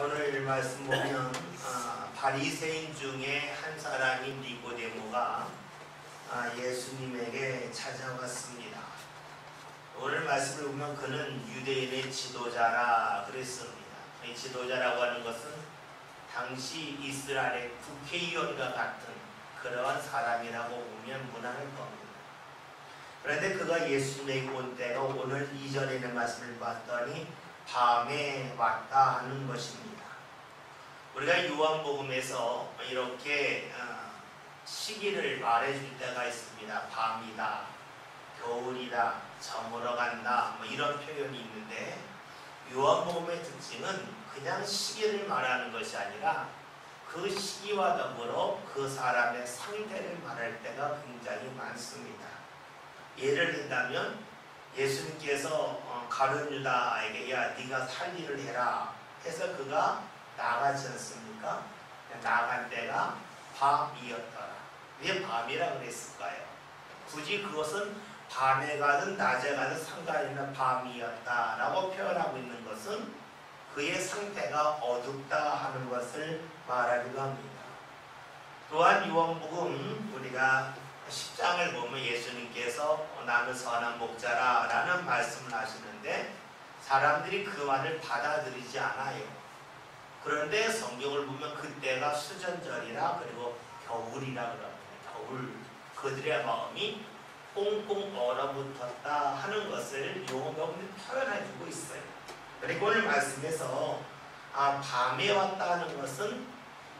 오늘 말씀 보면 바리새인 중에 한 사람인 니고데모가 예수님에게 찾아왔습니다. 오늘 말씀을 보면 그는 유대인의 지도자라 그랬습니다. 이 지도자라고 하는 것은 당시 이스라엘의 국회의원과 같은 그러한 사람이라고 보면 무난할 겁니다. 그런데 그가 예수님에게 온 때가 오늘 이전에 있는 말씀을 봤더니 밤에 왔다 하는 것입니다. 우리가 요한복음에서 이렇게 시기를 말해줄 때가 있습니다. 밤이다, 겨울이다, 저물어 간다, 이런 표현이 있는데 요한복음의 특징은 그냥 시기를 말하는 것이 아니라 그 시기와 더불어 그 사람의 상태를 말할 때가 굉장히 많습니다. 예를 든다면 예수님께서 가룟 유다에게 야 네가 살 일을 해라 해서 그가 나가지 않습니까? 나간 때가 밤이었더라. 왜 밤이라 그랬을까요? 굳이 그것은 밤에 가든 낮에 가든 상관이 없는 밤이었다라고 표현하고 있는 것은 그의 상태가 어둡다 하는 것을 말하기도 합니다. 또한 요한복음 우리가 10장을 보면 예수님께서 나는 선한 목자라 라는 말씀을 하시는데 사람들이 그 말을 받아들이지 않아요. 그런데 성경을 보면 그때가 수전절이라 그리고 겨울이라 그럽니다. 겨울. 그들의 마음이 꽁꽁 얼어붙었다 하는 것을 요한복음이 표현해주고 있어요. 그리고 오늘 말씀에서 밤에 왔다 하는 것은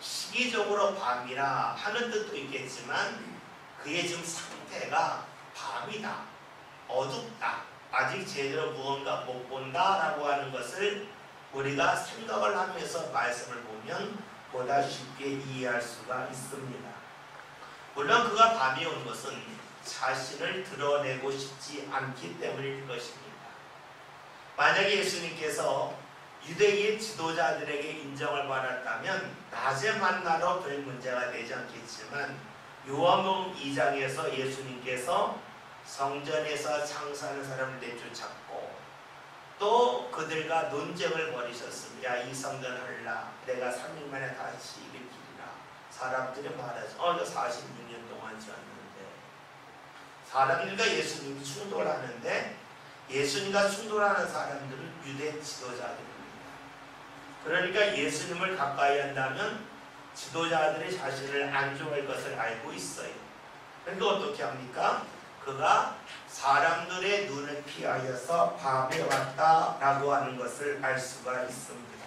시기적으로 밤이라 하는 뜻도 있겠지만 그의 지금 상태가 밤이다, 어둡다, 아직 제대로 무언가 못 본다라고 하는 것을 우리가 생각을 하면서 말씀을 보면 보다 쉽게 이해할 수가 있습니다. 물론 그가 밤이 온 것은 자신을 드러내고 싶지 않기 때문일 것입니다. 만약에 예수님께서 유대인 지도자들에게 인정을 받았다면 낮에 만나러 별 문제가 되지 않겠지만 요한복음 2장에서 예수님께서 성전에서 장사하는 사람을 내쫓았고 또 그들과 논쟁을 벌이셨습니다. 이 성전 헐라 내가 3일 만에 다시 일으키리라. 사람들이 말하죠. 너 46년 동안 지었는데. 사람들과 예수님이 충돌하는데 예수님과 충돌하는 사람들은 유대 지도자들입니다. 그러니까 예수님을 가까이 한다면 지도자들이 자신을 안 좋아할 것을 알고 있어요. 그러니까 어떻게 합니까? 그가 사람들의 눈을 피하여서 밤에 왔다라고 하는 것을 알 수가 있습니다.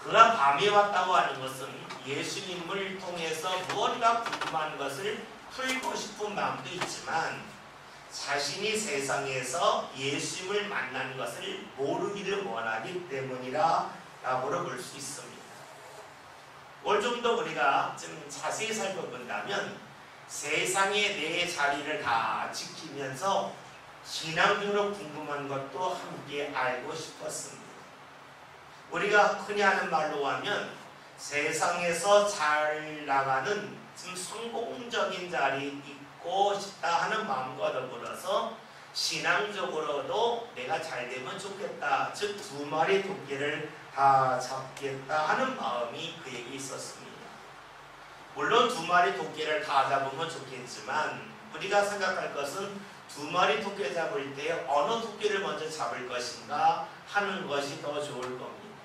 그가 밤에 왔다고 하는 것은 예수님을 통해서 무언가 궁금한 것을 풀고 싶은 마음도 있지만 자신이 세상에서 예수님을 만난 것을 모르기를 원하기 때문이라 라고도 볼 수 있습니다. 오늘 좀 더 우리가 좀 자세히 살펴본다면 세상에 내 자리를 다 지키면서 신앙적으로 궁금한 것도 함께 알고 싶었습니다. 우리가 흔히 하는 말로 하면 세상에서 잘 나가는 좀 성공적인 자리 있고 싶다 하는 마음과 더불어서 신앙적으로도 내가 잘 되면 좋겠다. 즉 두 마리 토끼를 다 잡겠다 하는 마음이 그에게 있었습니다. 물론 두 마리 토끼를 다 잡으면 좋겠지만 우리가 생각할 것은 두 마리 토끼 잡을 때 어느 토끼를 먼저 잡을 것인가 하는 것이 더 좋을 겁니다.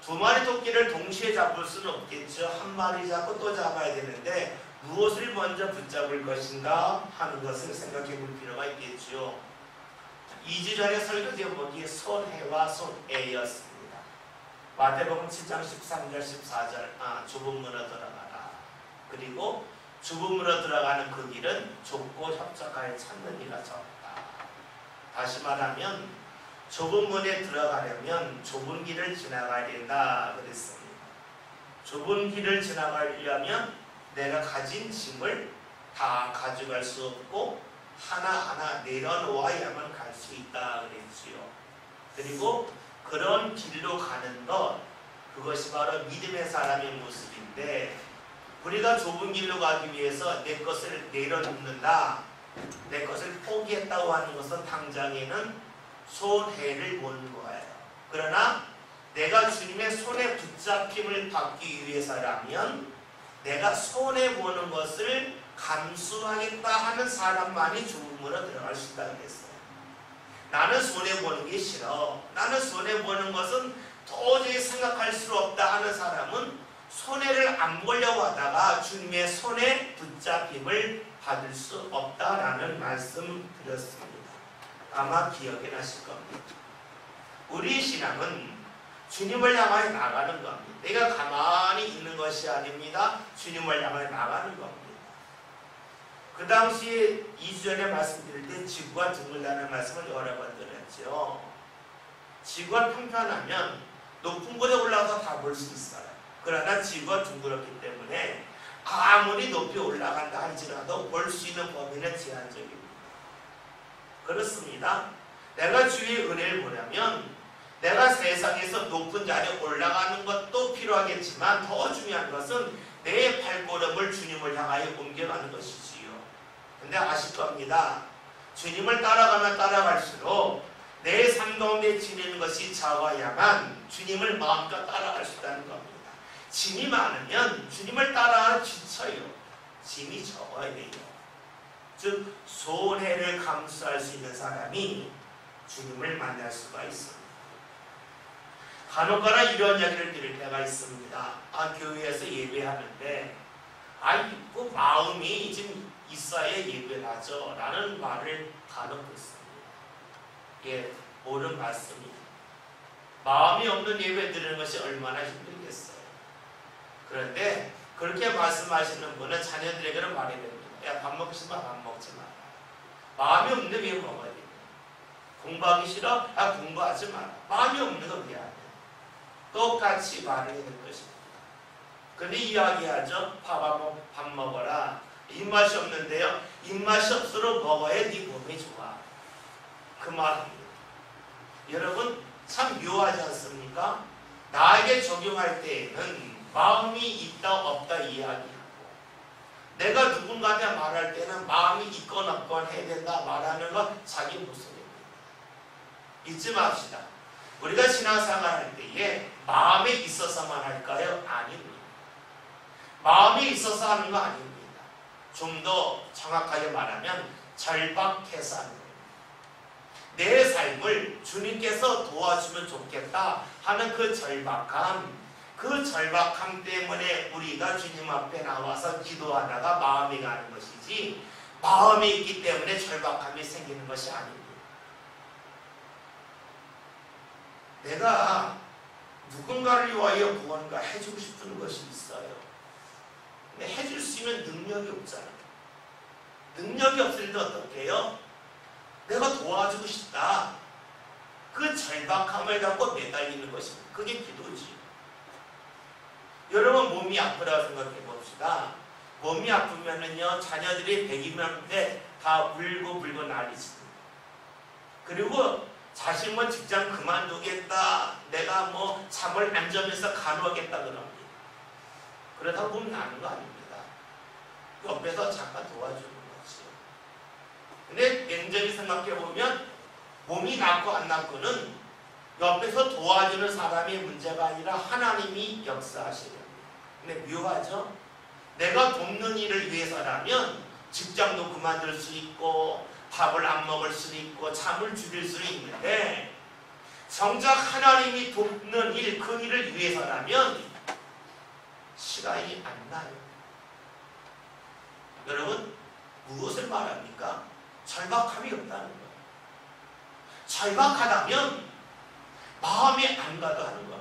두 마리 토끼를 동시에 잡을 수는 없겠죠. 한 마리 잡고 또 잡아야 되는데 무엇을 먼저 붙잡을 것인가 하는 것을 생각해 볼 필요가 있겠죠. 2주 전에 설교 제목이 손해와 손해였습니다. 마태복음 7장 13절 14절 좁은 문으로 들어가라. 그리고 좁은 문으로 들어가는 그 길은 좁고 협착하여 찾는 이가 적다. 다시 말하면 좁은 문에 들어가려면 좁은 길을 지나가야 된다 그랬습니다. 좁은 길을 지나가려면 내가 가진 짐을 다 가져갈 수 없고 하나하나 내려놓아야만 갈 수 있다 그랬지요. 그리고 그런 길로 가는 것, 그것이 바로 믿음의 사람의 모습인데 우리가 좁은 길로 가기 위해서 내 것을 내려놓는다, 내 것을 포기했다고 하는 것은 당장에는 손해를 보는 거예요. 그러나 내가 주님의 손에 붙잡힘을 받기 위해서라면 내가 손해보는 것을 감수하겠다 하는 사람만이 죽음으로 들어갈 수 있다고 했어요. 나는 손해보는 게 싫어. 나는 손해보는 것은 도저히 생각할 수 없다 하는 사람은 손해를 안 보려고 하다가 주님의 손에 붙잡힘을 받을 수 없다라는 말씀 드렸습니다. 아마 기억이 나실 겁니다. 우리 신앙은 주님을 향하여 나가는 겁니다. 내가 가만히 있는 것이 아닙니다. 주님을 향하여 나가는 겁니다. 그 당시에 2주 전에 말씀드릴 때 지구가 둥글다는 말씀을 여러 번 드렸죠. 지구가 평평하면 높은 곳에 올라가서 다 볼 수 있어요. 그러나 지구가 둥그렇기 때문에 아무리 높이 올라간다 할지라도 볼 수 있는 범위는 제한적입니다. 그렇습니다. 내가 주의 은혜를 보려면 내가 세상에서 높은 자리에 올라가는 것도 필요하겠지만 더 중요한 것은 내 발걸음을 주님을 향하여 옮겨가는 것이지요. 근데 아실 겁니다. 주님을 따라가면 따라갈수록 내 삶 가운데 지니는 것이 적어야만 주님을 마음껏 따라갈 수 있다는 겁니다. 짐이 많으면 주님을 따라가는 지쳐요. 짐이 적어야 돼요. 즉 손해를 감수할 수 있는 사람이 주님을 만날 수가 있습니다. 간혹가다 이런 이야기를 드릴 때가 있습니다. 교회에서 예배하는데 그 마음이 지금 있어야 예배를 하죠 라는 말을 간혹 듣습니다. 이게 옳은 말씀입니다. 마음이 없는 예배 드리는 것이 얼마나 힘들겠어요. 그런데 그렇게 말씀하시는 분은 자녀들에게는 말해야 됩니다. 야, 밥 먹고 싶으면 밥 먹지 마라. 마음이 없는데 왜 먹어야 됩니까? 공부하기 싫어? 공부하지 마라. 마음이 없는 거 왜 안 해? 똑같이 말을 해야 될 것입니다. 근데 이야기하죠. 밥 먹어라. 입맛이 없는데요. 입맛이 없어도 먹어야 네 몸이 좋아. 그 말입니다. 여러분 참 묘하지 않습니까? 나에게 적용할 때에는 마음이 있다 없다 이야기하고 내가 누군가한테 말할 때는 마음이 있건 없건 해야 된다 말하는 건 자기 모습입니다. 잊지 맙시다. 우리가 신앙생활 할 때에 마음에 있어서만 할까요? 아닙니다. 마음에 있어서 하는 거 아닙니다. 좀 더 정확하게 말하면 절박해서 하는 겁니다. 내 삶을 주님께서 도와주면 좋겠다 하는 그 절박함 때문에 우리가 주님 앞에 나와서 기도하다가 마음이 가는 것이지 마음이 있기 때문에 절박함이 생기는 것이 아닙니다. 내가 누군가를 위하여 무언가 해주고 싶은 것이 있어요. 근데 해줄 수 있는 능력이 없잖아요. 능력이 없을 때 어떻게 해요? 내가 도와주고 싶다. 그 절박함을 갖고 매달리는 것입니다. 그게 기도지. 여러분 몸이 아프다고 생각해 봅시다. 몸이 아프면은요 자녀들이 100이면 다 울고 난리칩니다. 그리고 자식 직장 그만두겠다. 내가 잠을 안 자면서 간호하겠다 그럽니다. 그러다 보면 나는 거 아닙니다. 옆에서 잠깐 도와주는 거지. 근데 냉정히 생각해 보면 몸이 낫고 안 낫고는 옆에서 도와주는 사람의 문제가 아니라 하나님이 역사하시는 겁니다. 근데 묘하죠? 내가 돕는 일을 위해서라면 직장도 그만둘 수 있고 밥을 안 먹을 수 있고 잠을 줄일 수 있는데 정작 하나님이 돕는 일, 그 일을 위해서라면 시간이 안 나요. 여러분 무엇을 말합니까? 절박함이 없다는 거예요. 절박하다면 마음이 안 가도 하는 겁니다.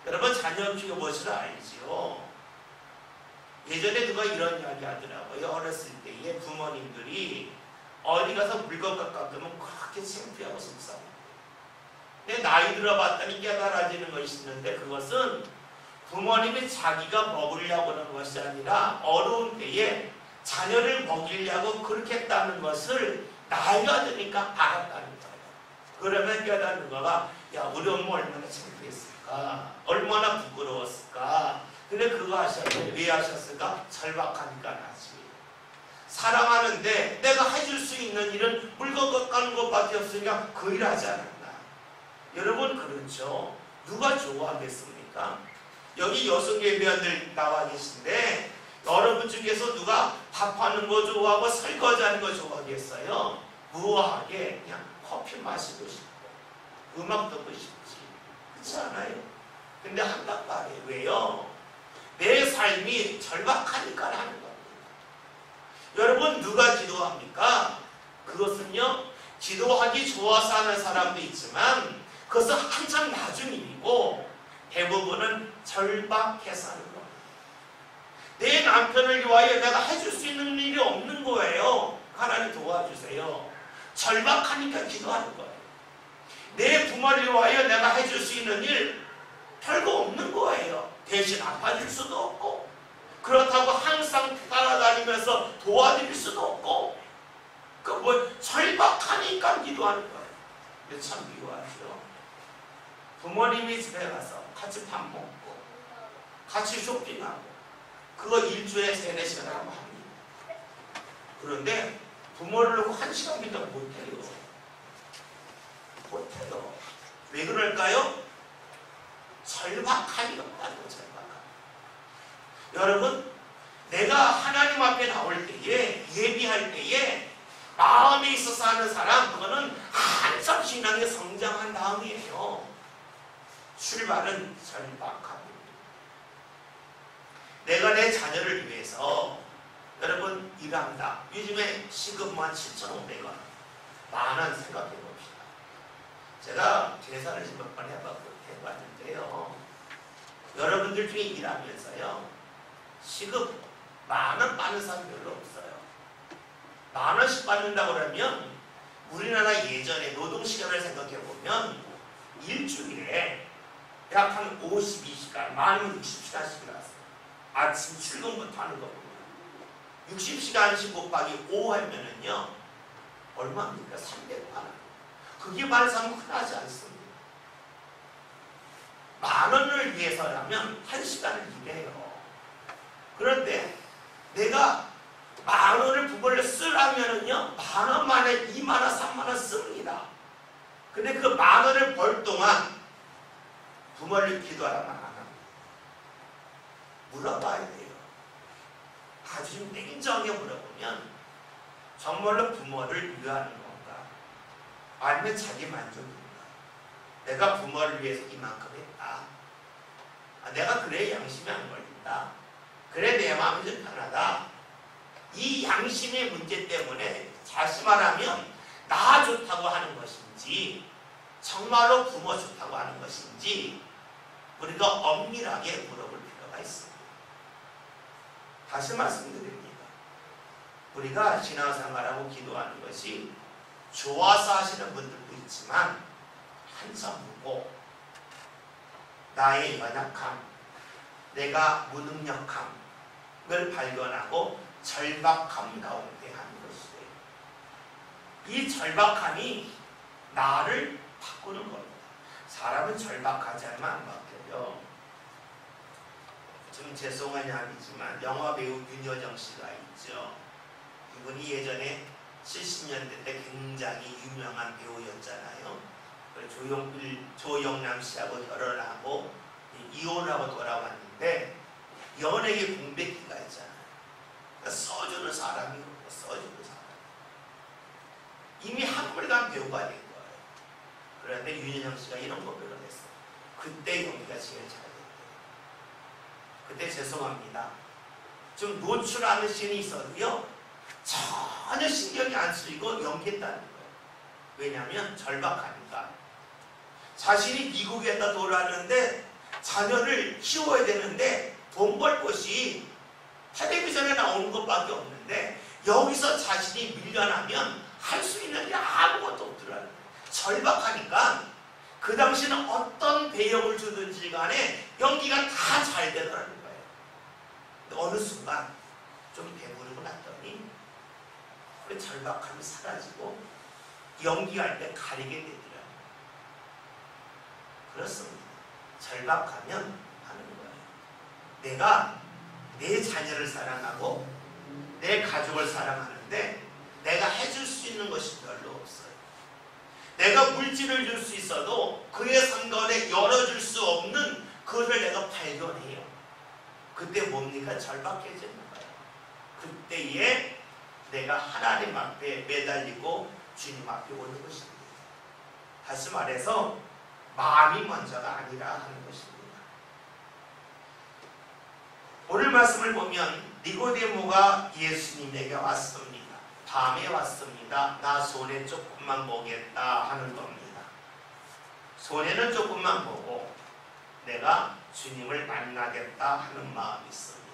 여러분 자녀 키워보시라 알지요. 예전에 누가 이런 이야기 하더라고요. 어렸을 때에 부모님들이 어디 가서 물건 깎으면 그렇게 창피하고 속상해요. 근데 나이 들어봤더니 깨달아지는 것이 있는데 그것은 부모님이 자기가 먹으려고 하는 것이 아니라 어려운 때에 자녀를 먹이려고 그렇게 했다는 것을 나이가 드니까 알았다는 거예요. 그러면 깨닫는 거가 야 우리 엄마 얼마나 창피했을까, 얼마나 부끄러웠을까. 근데 그거 하셨는데 왜 하셨을까? 절박하니까 나지. 사랑하는데 내가 해줄 수 있는 일은 물건 깎는 것밖에 없으니까 그 일 하지 않았나. 여러분 그렇죠. 누가 좋아하겠습니까? 여기 여성 예배원들 나와 계신데 여러분 중에서 누가 밥하는 거 좋아하고 설거지하는 거 좋아하겠어요? 무화하게 그냥 커피 마시고 싶고 음악 듣고 싶지. 그렇지 않아요? 근데 한단 말이에요. 왜요? 내 삶이 절박하니까 하는 겁니다. 여러분 누가 기도합니까? 그것은요 기도하기 좋아서 하는 사람도 있지만 그것은 한참 나중 일이고 대부분은 절박해서 하는 겁니다. 내 남편을 위하여 내가 해줄 수 있는 일이 없는 거예요. 하나님 도와주세요. 절박하니까 기도하는 거예요. 내 부모를 위하여 내가 해줄 수 있는 일 별거 없는 거예요. 대신 아파줄 수도 없고 그렇다고 항상 따라다니면서 도와드릴 수도 없고 그 뭐 절박하니까 기도하는 거예요. 근데 참 미워하죠. 부모님이 집에 가서 같이 밥 먹고 같이 쇼핑하고 그거 일주일에 3-4시간 하고 합니다. 그런데 부모를 놓고 1시간 기도 못해요. 못해요. 왜 그럴까요? 절박함이 없다고. 절박함. 여러분 내가 하나님 앞에 나올 때에 예비할 때에 마음에 있어서 하는 사람 그거는 한참 신앙에 성장한 다음이에요. 출발은 절박함입니다. 내가 내 자녀를 위해서 여러분 일한다. 요즘에 시급만 7,500원 10,000원 생각해 봅시다. 제가 계산을 몇 번 해봤는데요. 여러분들 중에 일하면서요 시급 10,000원 받는 사람 별로 없어요. 10,000원씩 받는다고 그러면 우리나라 예전에 노동시간을 생각해 보면 일주일에 약 한 52시간, 많으면 60시간씩이라서 아침 출근부터 하는 거거든요. 60시간씩 곱하기 5 하면은요 얼마입니까? 300만 원. 그게 많은 사람은 흔하지 않습니다. 10,000원을 위해서라면 1시간을 일해요. 그런데 내가 10,000원을 부모를 쓰라면은요 10,000원 만에 20,000원, 30,000원 씁니다. 근데 그 10,000원을 벌 동안 부모를 기도하라면 안 합니다. 물어봐야 돼요. 아주 냉정하게 물어보면 정말로 부모를 위하는 건가? 아니면 자기 만족인가? 내가 부모를 위해서 이만큼 했다. 내가 그래 양심이 안 걸린다. 그래 내 마음이 좀 편하다. 이 양심의 문제 때문에 다시 말하면 나 좋다고 하는 것인지 정말로 부모 좋다고 하는 것인지 우리가 엄밀하게 물어볼 필요가 있습니다. 다시 말씀드립니다. 우리가 신앙생활하고 기도하는 것이 좋아서 하시는 분들도 있지만 한참 보고 나의 연약함, 내가 무능력함을 발견하고 절박함 가운데 하는 것이에요. 이 절박함이 나를 바꾸는 겁니다. 사람은 절박하지 않으면 안 바뀌어요. 좀 죄송한 이야기지만 영화 배우 윤여정 씨가 있죠. 이분이 예전에 70년대 때 굉장히 유명한 배우였잖아요. 조영남 씨하고 결혼하고 이혼하고 돌아왔는데 연예계 공백기가 있잖아요. 그러니까 써주는 사람이 없고 써주는 사람. 이미 한물간 배우가 된 거예요. 그런데 윤여정 씨가 이런 고백을 했어요. 그때 연기가 제일 잘 됐대요. 그때 죄송합니다. 좀 노출하는 씬이 있어도요. 전혀 신경이 안 쓰이고 연기했다는 거예요. 왜냐하면 절박하니까. 자신이 미국에다 돌아왔는데 자녀를 키워야 되는데 돈 벌 곳이 텔레비전에 나오는 것밖에 없는데 여기서 자신이 밀려나면 할 수 있는 게 아무것도 없더라고요. 절박하니까 그 당시는 어떤 배역을 주든지 간에 연기가 다 잘 되더라는 거예요. 근데 어느 순간 좀 배부르고 났더니 그 절박함이 사라지고 연기할 때 가리게 되더라고요. 그렇습니다. 절박하면 하는 거예요. 내가 내 자녀를 사랑하고 내 가족을 사랑하는데 내가 해줄 수 있는 것이 별로 없어요. 내가 물질을 줄 수 있어도 그의 삶 가운데 열어줄 수 없는 그것을 내가 발견해요. 그때 뭡니까? 절박해지는 거예요. 그때에 내가 하나님 앞에 매달리고 주님 앞에 오는 것입니다. 다시 말해서 마음이 먼저가 아니라 하는 것입니다. 오늘 말씀을 보면 니고데모가 예수님에게 왔습니다. 밤에 왔습니다. 나 손에 조금만 보겠다 하는 겁니다. 손에는 조금만 보고 내가 주님을 만나겠다 하는 마음이 있습니다.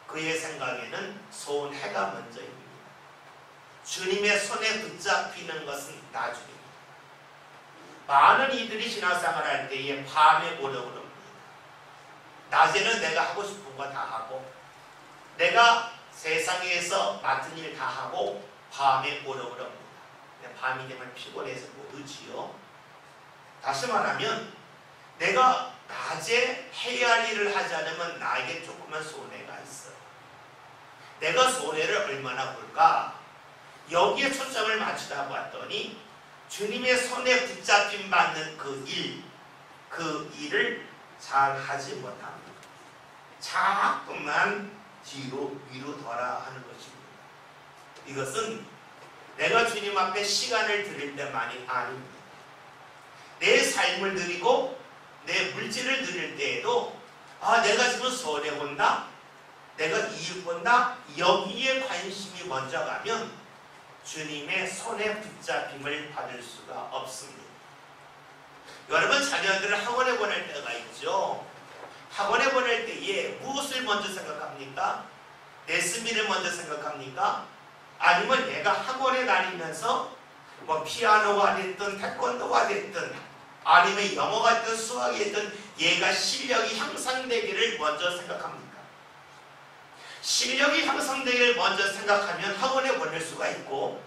그의 생각에는 손해가 먼저입니다. 주님의 손에 붙잡히는 것은 나중입니다. 많은 이들이 신앙생활 할 때에 밤에 오려고 합니다. 낮에는 내가 하고 싶은 거 다 하고 내가 세상에서 맡은 일 다 하고 밤에 오려고 합니다. 밤이 되면 피곤해서 못 오지요. 다시 말하면 내가 낮에 해야 할 일을 하지 않으면 나에게 조금만 손해가 있어요. 내가 손해를 얼마나 볼까? 여기에 초점을 맞추다 봤더니 주님의 손에 붙잡힘 받는 그 일을 잘 하지 못합니다. 자꾸만 뒤로 위로 덜어 하는 것입니다. 이것은 내가 주님 앞에 시간을 드릴 때만이 아닙니다. 내 삶을 드리고 내 물질을 드릴 때에도 내가 지금 손해본다, 내가 이익 본다, 여기에 관심이 먼저 가면 주님의 손에 붙잡힘을 받을 수가 없습니다. 여러분 자녀들을 학원에 보낼 때가 있죠. 학원에 보낼 때에 무엇을 먼저 생각합니까? 레슨비를 먼저 생각합니까? 아니면 얘가 학원에 다니면서 뭐 피아노가 됐든 태권도가 됐든 아니면 영어가 됐든 수학이 됐든 얘가 실력이 향상되기를 먼저 생각합니까? 실력이 향상되기를 먼저 생각하면 학원에 보낼 수가 있고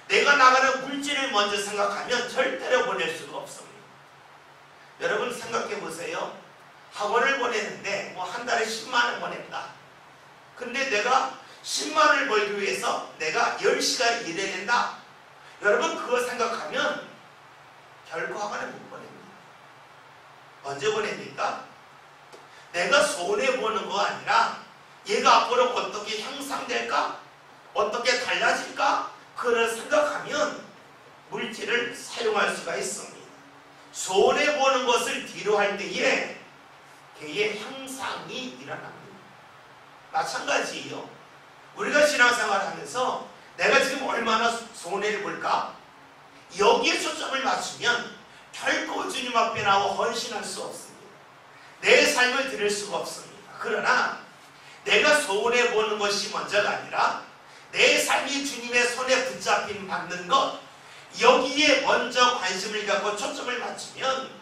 내가 나가는 물질을 먼저 생각하면 절대로 보낼 수가 없습니다. 여러분 생각해 보세요. 학원을 보내는데 뭐 한 달에 10만 원 보냈다. 근데 내가 10만 원을 벌기 위해서 내가 10시간 일해야 된다. 여러분 그거 생각하면 결코 학원에 못 보냅니다. 언제 보냅니까? 내가 손해보는 거 아니라 얘가 앞으로 어떻게 향상될까? 어떻게 달라질까? 그걸 생각하면 물질을 사용할 수가 있습니다. 손해보는 것을 뒤로 할 때에 걔의 향상이 일어납니다. 마찬가지예요. 우리가 신앙생활 하면서 내가 지금 얼마나 손해를 볼까? 여기에 초점을 맞추면 결코 주님 앞에 나와 헌신할 수 없습니다. 내 삶을 드릴 수가 없습니다. 그러나 내가 손해보는 것이 먼저가 아니라 내 삶이 주님의 손에 붙잡힘 받는 것, 여기에 먼저 관심을 갖고 초점을 맞추면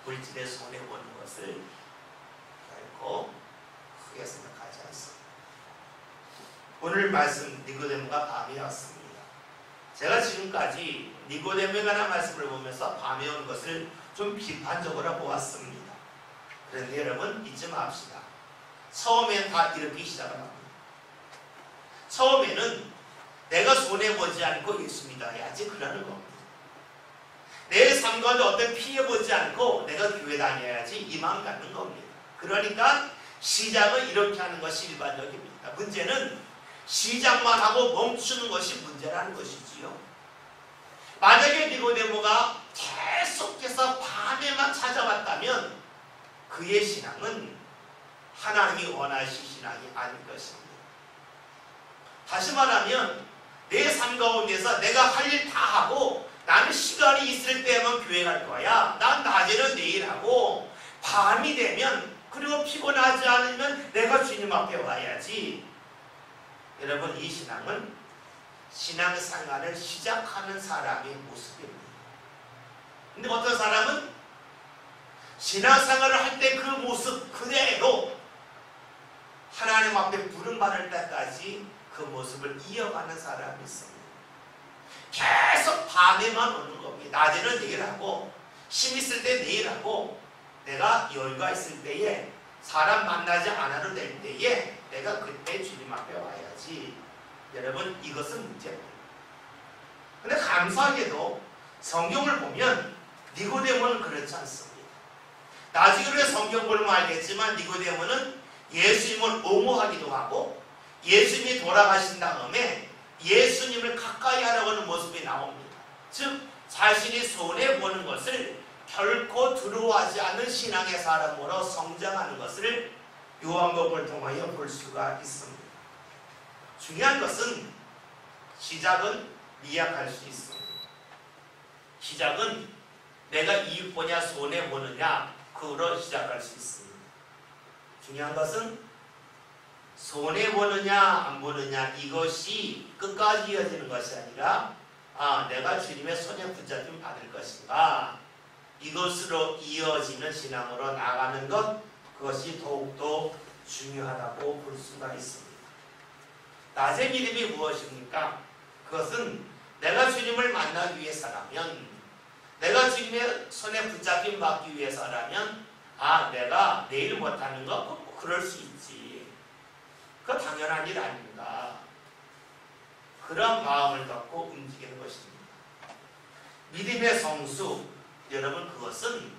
물질에 손해보는 것을 결코 크게 생각하지 않습니다. 오늘 말씀 니고데모가 밤에 왔습니다. 제가 지금까지 니고데모에 관한 말씀을 보면서 밤에 온 것을 좀 비판적으로 보았습니다. 그런데 여러분 잊지 맙시다. 처음엔 다 이렇게 시작을 합니다. 처음에는 내가 손해보지 않고 예수 믿어야지 그러는 겁니다. 내 삶 가운데 어떤 피해보지 않고 내가 교회 다녀야지 이 마음 갖는 겁니다. 그러니까 시작을 이렇게 하는 것이 일반적입니다. 문제는 시작만 하고 멈추는 것이 문제라는 것이지요. 만약에 니고데모가 계속해서 밤에만 찾아왔다면 그의 신앙은 하나님이 원하신 신앙이 아닐 것입니다. 다시 말하면 내 삶 가운데서 내가 할 일 다 하고 나는 시간이 있을 때만 교회 갈 거야. 난 낮에는 내일 하고 밤이 되면 그리고 피곤하지 않으면 내가 주님 앞에 와야지. 여러분 이 신앙은 신앙생활을 시작하는 사람의 모습입니다. 근데 어떤 사람은 신앙생활을 할 때 그 모습 그대로 하나님 앞에 부름받을 때까지 그 모습을 이어가는 사람이 있습니다. 계속 밤에만 오는 겁니다. 낮에는 내일 하고 힘 있을 때 내일 하고 내가 여유가 있을 때에 사람 만나지 않아도 될 때에 내가 그때 주님 앞에 와야지. 여러분 이것은 문제입니다. 근데 감사하게도 성경을 보면 니고데모는 그렇지 않습니다. 나중에 성경 보면 알겠지만 니고데모는 예수님을 옹호하기도 하고 예수님이 돌아가신 다음에 예수님을 가까이 하려고 하는 모습이 나옵니다. 즉 자신이 손해보는 것을 결코 두려워하지 않는 신앙의 사람으로 성장하는 것을 요한복음을 통하여 볼 수가 있습니다. 중요한 것은 시작은 미약할 수 있습니다. 시작은 내가 이익 보냐 손해 보느냐 그로 시작할 수 있습니다. 중요한 것은 손해 보느냐 안 보느냐 이것이 끝까지 이어지는 것이 아니라 내가 주님의 손에 붙잡힘 받을 것인가 이것으로 이어지는 신앙으로 나가는 것 그것이 더욱더 중요하다고 볼 수가 있습니다. 낮의 믿음이 무엇입니까? 그것은 내가 주님을 만나기 위해서라면 내가 주님의 손에 붙잡힘 받기 위해서라면 내가 내일 못하는 거 그럴 수 있지. 그거 당연한 일 아닙니다. 그런 마음을 갖고 움직이는 것입니다. 믿음의 성수 여러분 그것은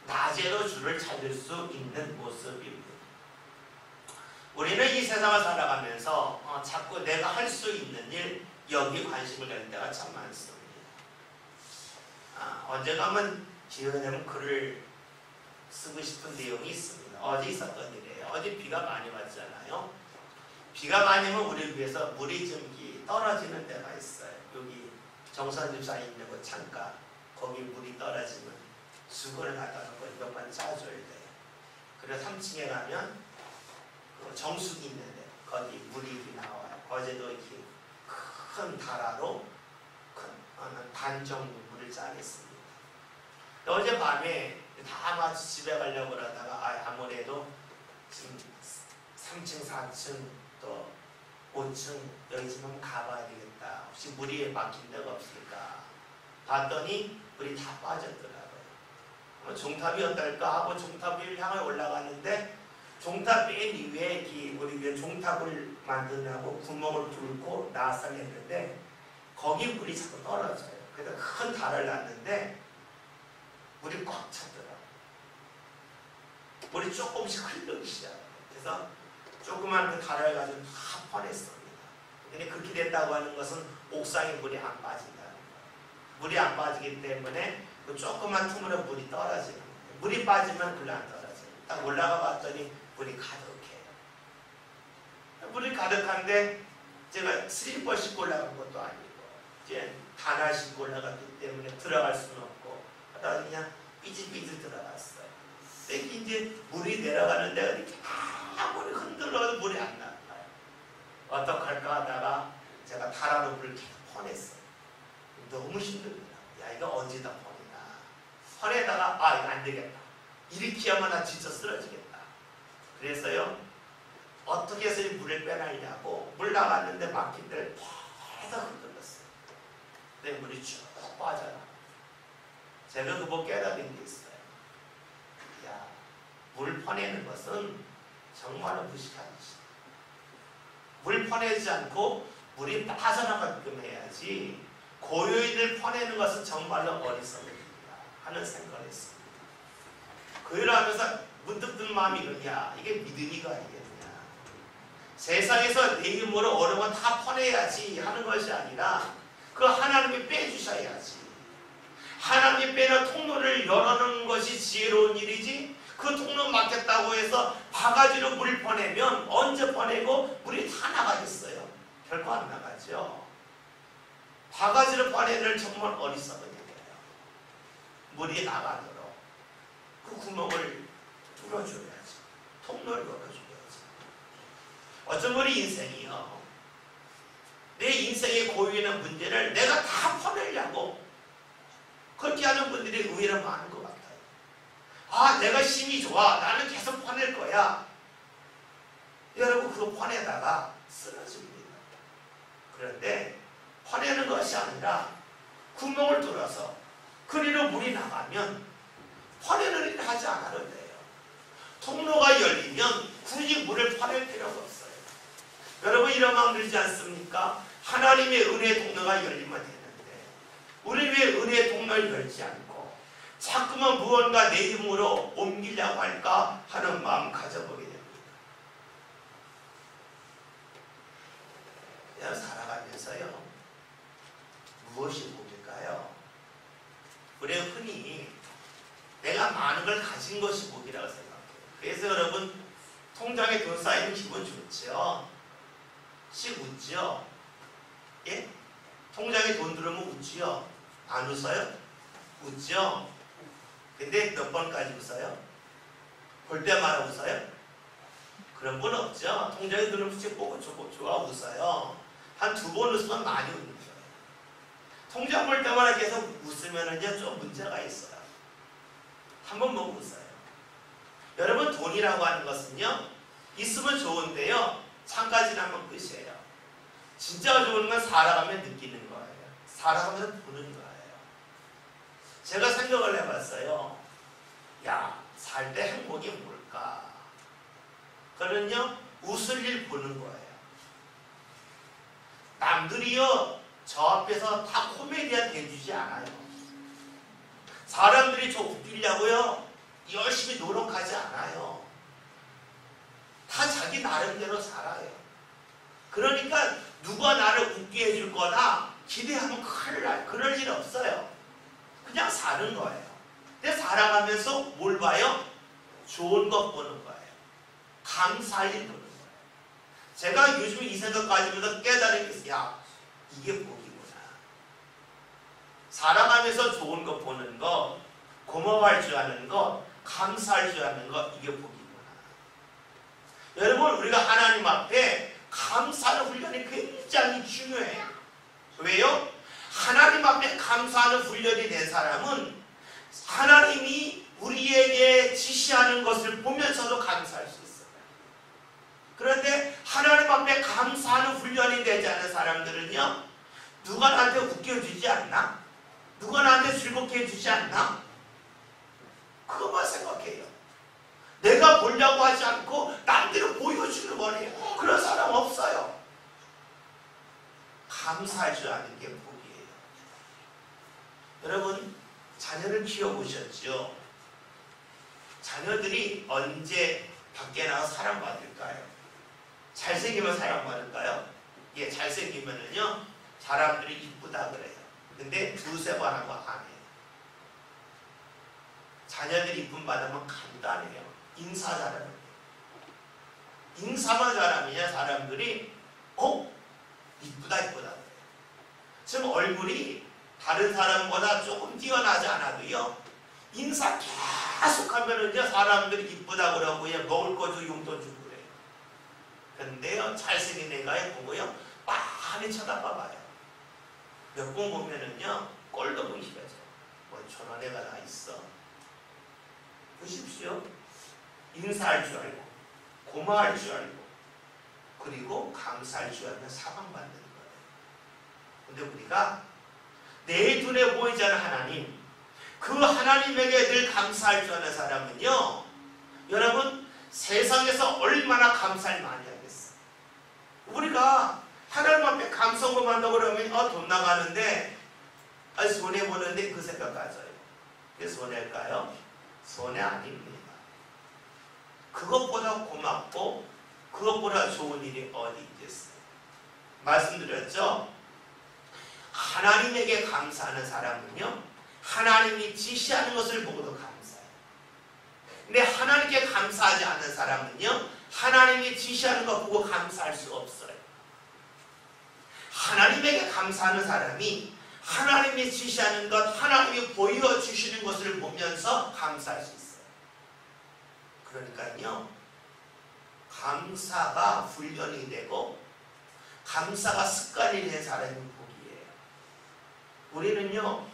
낮에도 주를 찾을 수 있는 모습입니다. 우리는 이 세상을 살아가면서 자꾸 내가 할 수 있는 일 여기 관심을 가질 때가 참 많습니다. 언젠가 한번 기회가 되면 글을 쓰고 싶은 내용이 있습니다. 어제 있었던 일이에요. 어제 비가 많이 왔잖아요. 비가 많이 오면 우리 위해서 물이 좀 떨어지는 데가 있어요. 여기 정선 집사님 있는 곳 창가 거기 물이 떨어지면 수건을 갖다 놓고 몇 번 짜줘야 돼요. 그래서 3층에 가면 정수기 있는데 거기 물이 나와요. 어제도 이렇게 큰 다라로 반 정도 물을 짜겠습니다. 어젯밤에 다 마치 집에 가려고 그러다가 아무래도 지금 3층, 4층 또 5층 여기 지금 가봐야 되겠다. 혹시 물이 막힌 데가 없을까? 봤더니 물이 다 빠졌더라고요. 종탑이 어떨까 하고 종탑을 향해 올라갔는데 종탑 맨 위에 우리 위에 종탑을 만드느라고 구멍을 뚫고 나사를 했는데 거기 물이 자꾸 떨어져요. 그래서 큰 달을 놨는데 물이 꽉 찼더라고요. 물이 조금씩 흐르기 시작해요. 그래서 조그만 그 달을 가지고 다 퍼냈습니다. 근데 그렇게 됐다고 하는 것은 옥상에 물이 안 빠진다는 거예요. 물이 안 빠지기 때문에 그 조그만 틈으로 물이 떨어지는 거예요. 물이 빠지면 별로 안 떨어져요. 딱 올라가 봤더니 물이 가득해요. 물이 가득한데 제가 슬리퍼 신고 올라간 것도 아니고 이제 단화 신고 올라갔기 때문에 들어갈 수는 없고 하다가 그냥 삐질삐질 들어갔어요. 근데 이제 물이 내려가는데 이렇게 아무리 흔들어도 물이 안 나와요. 어떡할까 하다가 제가 다라로 물을 계속 퍼냈어요. 너무 힘듭니다. 야 이거 언제다 퍼내나. 퍼내다가 이거 안 되겠다. 이렇게 하면 나 진짜 쓰러지겠다. 그래서요 어떻게 해서 이 물을 빼내려고 물 나갔는데 막힌 데를 계속 흔들었어요. 근데 물이 쭉 빠져나. 제가 그거 깨달은 게 있어요. 야, 물 퍼내는 것은 정말로 무식한 짓이다. 물 퍼내지 않고 물이 빠져나가게끔 해야지 고요인을 퍼내는 것은 정말로 어리석습니다 하는 생각을 했습니다. 고요를 하면서 문득 든 마음이 이러냐 이게 믿음이가 아니겠냐. 세상에서 내 힘으로 어려운 건 다 퍼내야지 하는 것이 아니라 그 하나님이 빼주셔야지. 하나님이 빼는 통로를 열어놓는 것이 지혜로운 일이지 그 통로 막혔다고 해서 바가지로 물 퍼내면 언제 퍼내고 물이 다 나가겠어요? 결코 안 나가죠. 바가지로 퍼내는 정말 어리석은 일이에요. 물이 나가도록 그 구멍을 뚫어줘야지. 통로를 열어줘야지. 어쩜 우리 인생이요. 내 인생의 고유한 문제를 내가 다 퍼내려고 그렇게 하는 분들이 의외로 많은 것 같아요. 내가 힘이 좋아. 나는 계속 퍼낼 거야. 여러분 그거 퍼내다가 쓰러집니다. 그런데 퍼내는 것이 아니라 구멍을 뚫어서 그리로 물이 나가면 퍼내는 일을 하지 않아도 돼요. 통로가 열리면 굳이 물을 퍼낼 필요가 없어요. 여러분 이런 마음 들지 않습니까? 하나님의 은혜의 통로가 열리면 되나? 우리 왜 은혜의 통로를 열지 않고 자꾸만 무언가 내 힘으로 옮기려고 할까 하는 마음 가져보게 됩니다. 그냥 살아가면서요, 무엇이 복일까요? 우리가 흔히 내가 많은 걸 가진 것이 복이라고 생각해요. 그래서 여러분, 통장에 돈 쌓이면 기분 좋죠? 씩 웃죠? 예? 통장에 돈 들어오면 웃지요? 안 웃어요? 웃죠? 근데 몇 번까지 웃어요? 볼 때마다 웃어요? 그런 분 없죠? 통장에 들어오면 보고 좋아 웃어요. 한 2번 웃으면 많이 웃는 거예요. 통장 볼 때마다 계속 웃으면은요, 좀 문제가 있어요. 한 번 보고 웃어요. 여러분, 돈이라고 하는 것은요, 있으면 좋은데요, 잠깐 지나면 끝이에요. 진짜 좋은 건 살아가면 느끼는 거예요. 살아가면서 보는 거예요. 제가 생각을 해봤어요. 야, 살 때 행복이 뭘까? 그거는요, 웃을 일 보는 거예요. 남들이요, 저 앞에서 다 코미디언 해주지 않아요. 사람들이 저 웃기려고요, 열심히 노력하지 않아요. 다 자기 나름대로 살아요. 그러니까 누가 나를 웃게 해줄 거나 기대하면 큰일 나요. 그럴 일 없어요. 그냥 사는 거예요. 근데 살아가면서 뭘 봐요? 좋은 것 보는 거예요. 감사할 일 보는 거예요. 제가 요즘 이 생각 가지면서 깨달은 게 있어요. 야, 이게 복이구나. 살아가면서 좋은 것 보는 것, 고마워할 줄 아는 것, 감사할 줄 아는 것, 이게 복이구나. 여러분, 우리가 하나님 앞에 감사하는 훈련이 굉장히 중요해요. 왜요? 하나님 앞에 감사하는 훈련이 된 사람은 하나님이 우리에게 지시하는 것을 보면서도 감사할 수 있어요. 그런데 하나님 앞에 감사하는 훈련이 되지 않은 사람들은요, 누가 나한테 웃겨주지 않나? 누가 나한테 즐겁게 해주지 않나? 그것만 생각해요. 내가 보려고 하지 않고 남들을 보여주는 거예요. 그런 사람 없어요. 감사할 줄 아는 게 복이에요. 여러분, 자녀를 키워보셨죠? 자녀들이 언제 밖에 나가서 사랑받을까요? 잘생기면 사랑받을까요? 예, 잘생기면은요, 사람들이 이쁘다 그래요. 근데 2-3번 하고 안 해요. 자녀들이 이쁨 받으면 간단해요. 인사 잘하는 거예요. 인사만 잘하면 사람들이 이쁘다 그래요. 지금 얼굴이 다른 사람보다 조금 뛰어나지 않아도요, 인사 계속 하면은요, 사람들이 이쁘다 그러고요, 먹을 거 주고 용돈 주고 그래요. 근데요, 잘생긴 애가 보고요, 많이 쳐다봐봐요. 몇 번 보면은요, 꼴도 보기 싫어져. 뭐 저런 애가 다 있어. 보십시오. 인사할 줄 알고, 고마워할 줄 알고, 그리고 감사할 줄 알면 사랑받는 거예요. 근데 우리가 내 눈에 보이지 않는 하나님, 그 하나님에게 늘 감사할 줄 아는 사람은요, 여러분, 세상에서 얼마나 감사를 많이 하겠어요. 우리가 하나님 앞에 감사하고 한다고 그러면 돈 나가는데 손해보는데 그 생각 가져요. 그게 손해일까요? 손해 아닙니다. 그것보다 고맙고 그것보다 좋은 일이 어디 있겠어요. 말씀드렸죠? 하나님에게 감사하는 사람은요, 하나님이 지시하는 것을 보고도 감사해요. 근데 하나님께 감사하지 않는 사람은요, 하나님이 지시하는 것 보고 감사할 수가 없어요. 하나님에게 감사하는 사람이 하나님이 지시하는 것, 하나님이 보여주시는 것을 보면서 감사할 수 있어요. 그러니까요, 감사가 훈련이 되고 감사가 습관이 된 사람이 복이에요. 우리는요,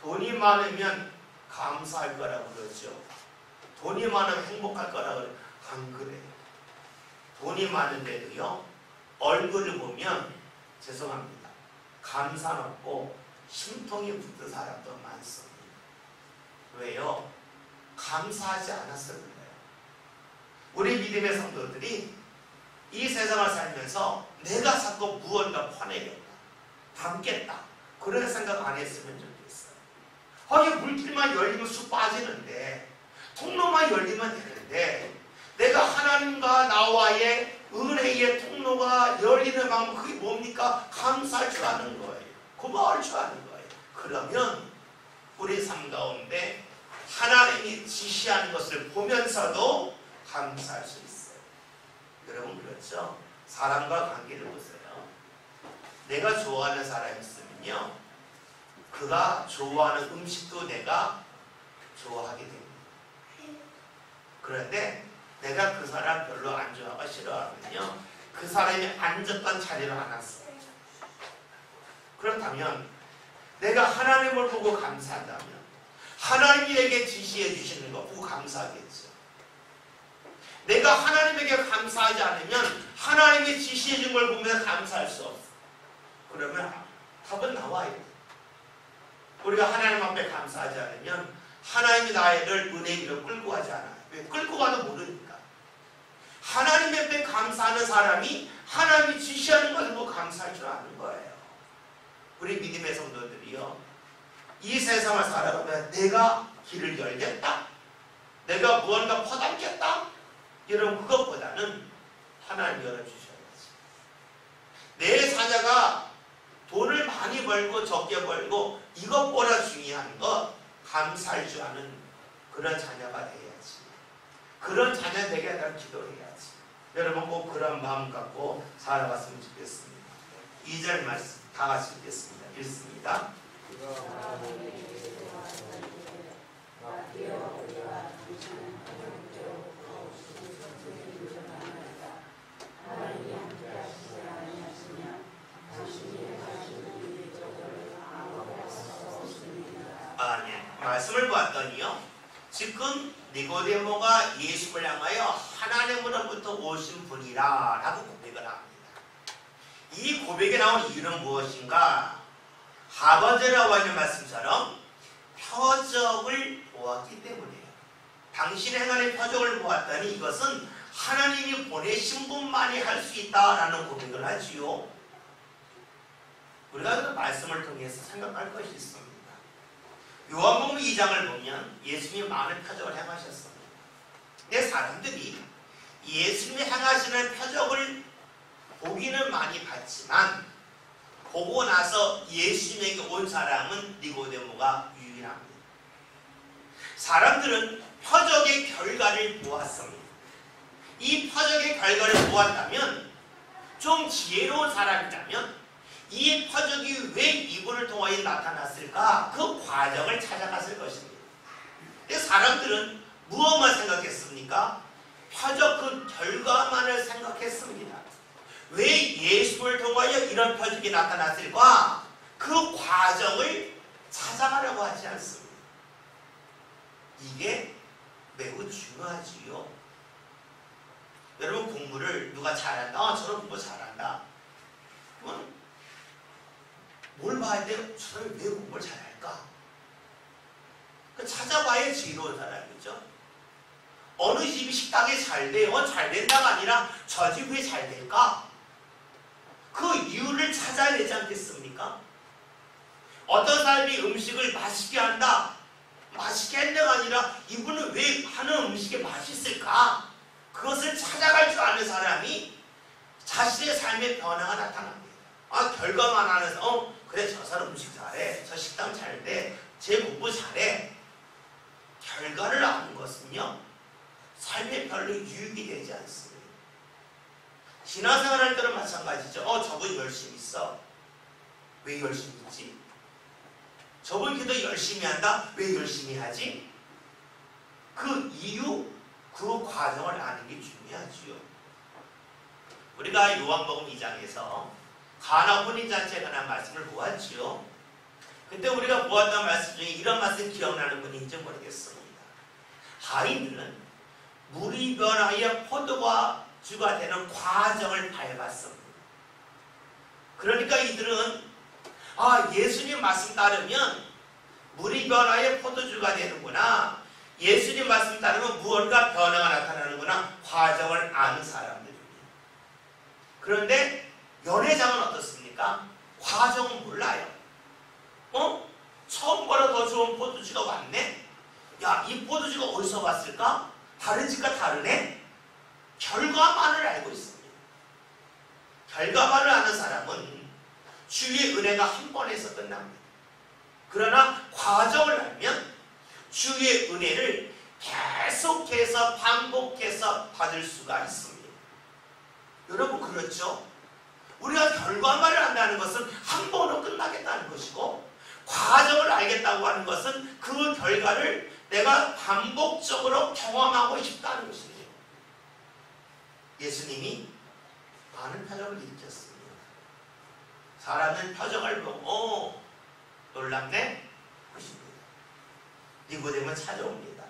돈이 많으면 감사할 거라고 그러죠. 돈이 많으면 행복할 거라고 그래요. 안 그래요. 돈이 많은데도요, 얼굴을 보면 죄송합니다, 감사 없고 심통이 붙은 사람도 많습니다. 왜요? 감사하지 않았을 거예요. 우리 믿음의 성도들이 이 세상을 살면서 내가 자꾸 무언가 화내겠다, 담겠다, 그런 생각 안 했으면 좋겠어요. 이게 물길만 열리면 쑥 빠지는데, 통로만 열리면 되는데, 내가 하나님과 나와의 은혜의 통로가 열리는 방법, 그게 뭡니까? 감사할 줄 아는 거예요. 고마울 줄 아는 거예요. 그러면 우리 삶 가운데 하나님이 지시하는 것을 보면서도 감사할 수 있어요. 여러분 그렇죠? 사람과 관계를 보세요. 내가 좋아하는 사람이 있으면요, 그가 좋아하는 음식도 내가 좋아하게 됩니다. 그런데 내가 그 사람 별로 안 좋아하고 싫어하면요, 그 사람이 앉았던 자리를 안 왔어요. 그렇다면 내가 하나님을 보고 감사한다면 하나님이 내게 지시해 주시는 거 보고 감사하겠죠. 내가 하나님에게 감사하지 않으면 하나님이 지시해 준 걸 보면 감사할 수 없어. 그러면 답은 나와요. 우리가 하나님 앞에 감사하지 않으면 하나님이 나를 은혜의 길로 끌고 가지 않아요. 왜? 끌고 가도 모르니까. 하나님 앞에 감사하는 사람이 하나님이 지시하는 것을 보고 감사할 줄 아는 거예요. 우리 믿음의 성도들이요, 이 세상을 살아가면 내가 길을 열겠다, 내가 무언가 퍼담겠다, 여러분 그것보다는 하나님 열어주셔야지. 내 자녀가 돈을 많이 벌고 적게 벌고 이것보다 중요한 거 감사할 줄 아는 그런 자녀가 돼야지. 그런 자녀 되게 하려면 기도해야지. 여러분 꼭 그런 마음 갖고 살아갔으면 좋겠습니다. 2절 말씀 다 같이 읽겠습니다. 읽습니다. 말씀을 보았더니요, 지금 니고데모가 예수를 향하여 하나님으로부터 오신 분이라 라고 고백을 합니다. 이 고백에 나온 이유는 무엇인가? 하버드에 나와 있는 말씀처럼 표적을 보았기 때문이에요. 당신의 행하는 표적을 보았더니 이것은 하나님이 보내신 분만이 할 수 있다라는 고백을 하지요. 우리가 그 말씀을 통해서 생각할 것이 있습니다. 요한복음 2장을 보면 예수님이 많은 표적을 행하셨습니다. 근데 사람들이 예수님이 행하시는 표적을 보기는 많이 봤지만 보고 나서 예수님에게 온 사람은 니고데모가 유일합니다. 사람들은 표적의 결과를 보았습니다. 이 표적의 결과를 보았다면, 좀 지혜로운 사람이라면 이 표적이 왜 이분을 통하여 나타났을까? 그 과정을 찾아갔을 것입니다. 근데 사람들은 무엇만 생각했습니까? 표적 그 결과만을 생각했습니다. 왜 예수를 통하여 이런 표적이 나타났을까? 그 과정을 찾아가려고 하지 않습니다. 이게 매우 중요하지요. 여러분 공부를 누가 잘한다? 저런 공부 잘한다. 그러면 뭘 봐야 돼요? 저 사람이 왜 공부를 잘할까? 찾아봐야 지혜로운 사람이죠. 어느 집이 식당이 잘 돼요? 잘 된다가 아니라 저 집 왜 잘 될까? 그 이유를 찾아야 되지 않겠습니까? 어떤 사람이 음식을 맛있게 한다, 맛있게 한다가 아니라 이분은 왜 하는 음식이 맛있을까? 그것을 찾아갈 줄 아는 사람이 자신의 삶의 변화가 나타납니다. 결과만 안에서 그래 저 사람 음식 잘해, 저 식당 잘 돼, 제 공부 잘해. 결과를 아는 것은요, 삶에 별로 유익이 되지 않습니다. 신앙생활 할 때는 마찬가지죠. 저분 열심히 있어. 왜 열심히 있지? 저분 기도 열심히 한다. 왜 열심히 하지? 그 이유, 그 과정을 아는 게 중요하지요. 우리가 요한복음 2장에서 가나 혼인잔치에 관한 말씀을 보았지요. 그때 우리가 보았던 말씀 중에 이런 말씀 기억나는 분인지 모르겠습니다. 하인들은 물이 변하여 포도가 주가 되는 과정을 밟았습니다. 그러니까 이들은 예수님 말씀 따르면 물이 변하여 포도주가 되는구나, 예수님 말씀 따르면 무언가 변화가 나타나는구나, 과정을 아는 사람들입니다. 그런데 연회장은 어떻습니까? 과정은 몰라요. 처음보다 더 좋은 포도주가 왔네? 야, 이 포도주가 어디서 왔을까? 다른 집과 다르네? 결과만을 알고 있습니다. 결과만을 아는 사람은 주의 은혜가 한 번에서 끝납니다. 그러나 과정을 알면 주의 은혜를 계속해서 반복해서 받을 수가 있습니다. 여러분 그렇죠? 우리가 결과만을 안다는 것은 한 번으로 끝나겠다는 것이고, 과정을 알겠다고 하는 것은 그 결과를 내가 반복적으로 경험하고 싶다는 것이에요. 예수님이 많은 표적을 일으켰습니다. 사람은 표적을 보고 놀랍네 하십니다. 니고데모는 찾아옵니다.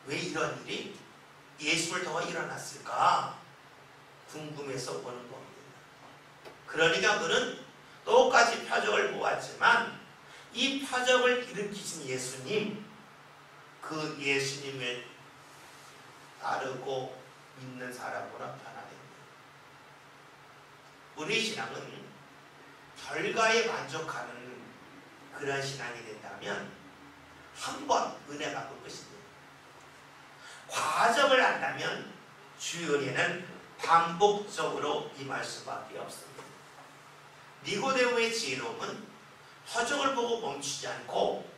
왜 이런 일이 예수를 통해 일어났을까 궁금해서 보는 겁니다. 그러니까 그는 똑같이 표적을 보았지만 이 표적을 일으키신 예수님, 그 예수님을 따르고 믿는 사람으로 변화됩니다. 우리 신앙은 결과에 만족하는 그런 신앙이 된다면 한 번 은혜 받을 것입니다. 과정을 안다면 주의 은혜는 반복적으로 임할 수밖에 없습니다. 니고데모의 지혜로움은 표적을 보고 멈추지 않고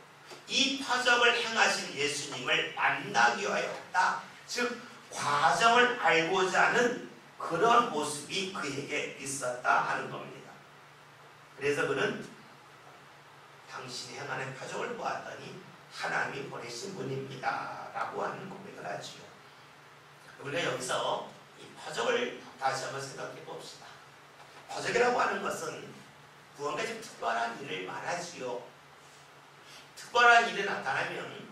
이 표적을 행하신 예수님을 만나기 위하였다. 즉 과정을 알고자 하는 그런 모습이 그에게 있었다 하는 겁니다. 그래서 그는 당신이 행하는 표적을 보았더니 하나님이 보내신 분입니다 라고 하는 고백을 하지요. 우리가 여기서 이 표적을 다시 한번 생각해 봅시다. 표적이라고 하는 것은 무언가 좀 특별한 일을 말하지요. 특별한 일이 나타나면